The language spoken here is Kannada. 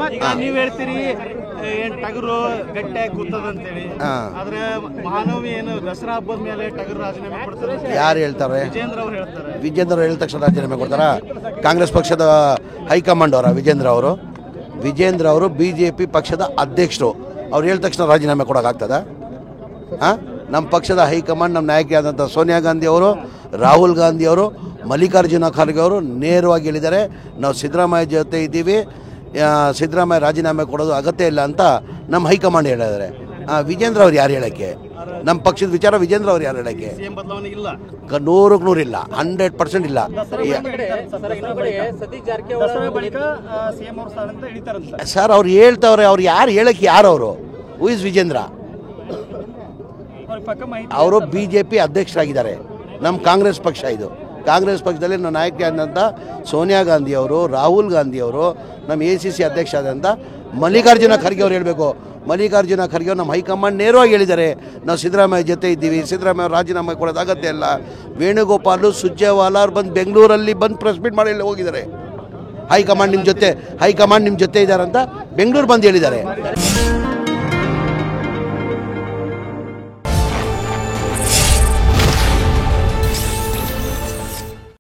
ಈಗ ನೀವ್ ಹೇಳ್ತೀರಿ ಏನ್ ಟಗರು ಗಟ್ಟಿಯಾಗಿ ಕೂತದಂತೇಳಿ, ಆದ್ರೆ ಮಹಾನವಮಿ ಏನು ದಸರಾ ಹಬ್ಬದ ಮೇಲೆ ಟಗರು ರಾಜೀನಾಮೆ ಕೊಡ್ತಾರೆ. ಯಾರು ಹೇಳ್ತಾರೆ? ವಿಜೇಂದ್ರ ಅವ್ರು ಹೇಳ್ತಾರೆ. ವಿಜೇಂದ್ರ ಅವ್ರು ಹೇಳಿದ ತಕ್ಷಣ ರಾಜೀನಾಮೆ ಕೊಡ್ತಾರ? ಕಾಂಗ್ರೆಸ್ ಪಕ್ಷದ ಹೈಕಮಾಂಡ್ ಅವರ ವಿಜೇಂದ್ರ ಅವರು BJP ಪಕ್ಷದ ಅಧ್ಯಕ್ಷರು. ಅವ್ರು ಹೇಳಿದ ತಕ್ಷಣ ರಾಜೀನಾಮೆ ಕೊಡೋಕ್ಕಾಗ್ತದ? ನಮ್ಮ ಪಕ್ಷದ ಹೈಕಮಾಂಡ್, ನಮ್ಮ ನಾಯಕಿಯಾದಂಥ ಸೋನಿಯಾ ಗಾಂಧಿ ಅವರು, ರಾಹುಲ್ ಗಾಂಧಿ ಅವರು, ಮಲ್ಲಿಕಾರ್ಜುನ ಖರ್ಗೆ ಅವರು ನೇರವಾಗಿ ಹೇಳಿದ್ದಾರೆ, ನಾವು ಸಿದ್ದರಾಮಯ್ಯ ಜೊತೆ ಇದ್ದೀವಿ, ಸಿದ್ದರಾಮಯ್ಯ ರಾಜೀನಾಮೆ ಕೊಡೋದು ಅಗತ್ಯ ಇಲ್ಲ ಅಂತ ನಮ್ಮ ಹೈಕಮಾಂಡ್ ಹೇಳಿದ್ದಾರೆ. ವಿಜೇಂದ್ರ ಅವ್ರು ಯಾರು ಹೇಳೋಕ್ಕೆ? ನಮ್ಮ ಪಕ್ಷದ ವಿಚಾರ ವಿಜೇಂದ್ರ ಅವ್ರು ಯಾರು ಹೇಳೋಕ್ಕೆ? 100ಕ್ಕೆ 100 ಇಲ್ಲ, 100% ಇಲ್ಲ. ಸರ್ ಅವ್ರು ಹೇಳ್ತವ್ರೆ, ಅವ್ರು ಯಾರು ಹೇಳಕ್ಕೆ? ಯಾರು ಅವರು? Who is Vijendra? ಅವರು BJP ಅಧ್ಯಕ್ಷರಾಗಿದ್ದಾರೆ. ನಮ್ಮ ಕಾಂಗ್ರೆಸ್ ಪಕ್ಷ ಇದು. ಕಾಂಗ್ರೆಸ್ ಪಕ್ಷದಲ್ಲಿ ನಮ್ಮ ನಾಯಕಿಯಾದಂಥ ಸೋನಿಯಾ ಗಾಂಧಿ ಅವರು, ರಾಹುಲ್ ಗಾಂಧಿ ಅವರು, ನಮ್ಮ ACC ಅಧ್ಯಕ್ಷ ಆದಂಥ ಮಲ್ಲಿಕಾರ್ಜುನ ಖರ್ಗೆ ಅವ್ರು ಹೇಳಬೇಕು. ಮಲ್ಲಿಕಾರ್ಜುನ ಖರ್ಗೆ ಅವರು ನಮ್ಮ ಹೈಕಮಾಂಡ್ ನೇರವಾಗಿ ಹೇಳಿದ್ದಾರೆ, ನಾವು ಸಿದ್ದರಾಮಯ್ಯ ಜೊತೆ ಇದ್ದೀವಿ, ಸಿದ್ದರಾಮಯ್ಯ ರಾಜೀನಾಮೆ ಕೊಡೋದು ಅಗತ್ಯ ಇಲ್ಲ. ವೇಣುಗೋಪಾಲು, ಸುರ್ಜೇವಾಲಾ ಅವ್ರು ಬಂದು ಬೆಂಗಳೂರಲ್ಲಿ ಬಂದು ಪ್ರೆಸ್ ಮೀಟ್ ಮಾಡಿ ಹೋಗಿದ್ದಾರೆ. ಹೈಕಮಾಂಡ್ ನಿಮ್ಮ ಜೊತೆ ಇದ್ದಾರೆ ಅಂತ ಬೆಂಗಳೂರು ಬಂದು ಹೇಳಿದ್ದಾರೆ.